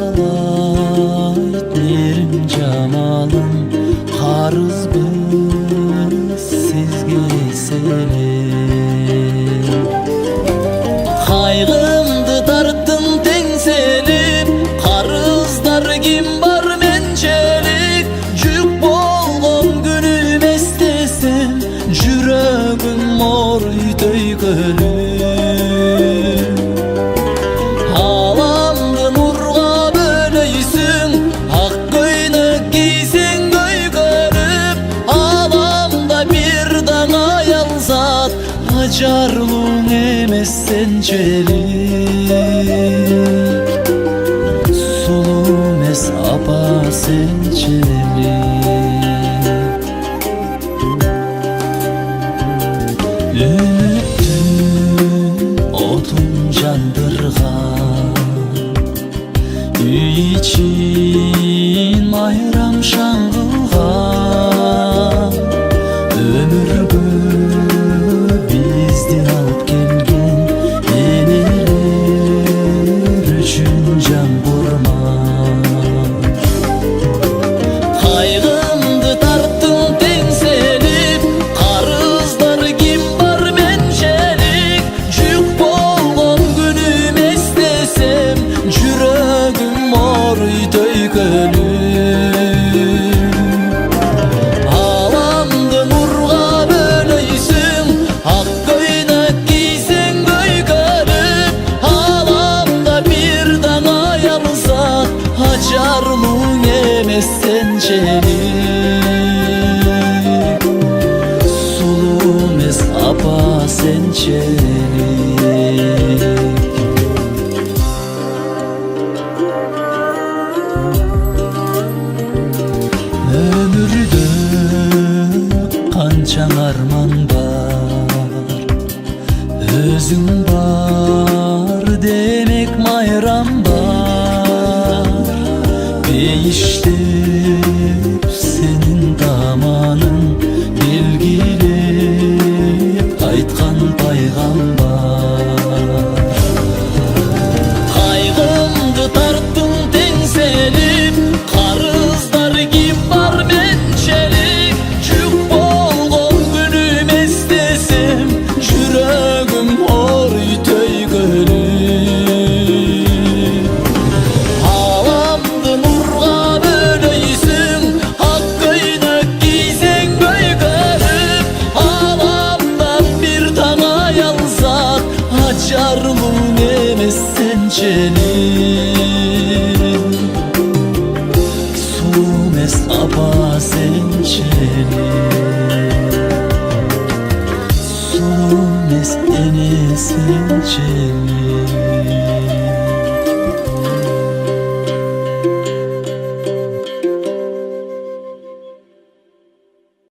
Қалқалайт мерім жамалым, қарызбыз сізге сәлем. Қайғымды тарттым теңселіп, қарыздар кім бар менчелік. Жүк болған күнім естесем, жүрегім морый төйгөліп. Аламды нұрға бөлейсің, ақ көйнек кисең көйгөліп. Аламда бір даңа аялзат, ажарлың емес сенчелік. Сұлу емес апа сенчелік. Үміттің отын жандырған, үй ичин майрам шаңғылған. Өміргі бізден алып келген енелер үшін жан құрман. Қайғымды тарттың теңселіп, қарыздар кім бар менчелік. Жүк болған күнім естесем, жүрегім морый төйгөліп. Аламды нұрға бөлейсің, ақ көйнек кисең көйгөліп. Аламда бір даңа аялзат, ажарлың емес сенчелік. Сұлу емес апа сенчелік. Өмірде қаншаң арман бар, өзің бар демек майрам бар. Бейіштеп сенің даманың, белгілеп айтқан пайғамбар. Қайғымды тарттың теңселіп, қарыздар кім бар менчелік. Жүк болған күнім естесем, жүрегім морый төйгөліп. Аламды нұрға бөлейсің, ақ көйнек кисең көйгөліп. Аламда бір даңа аялзат, ажарлың емес сенчелік. Сұлу емес апа сенчелік. Сұлу емес ене сенчелік.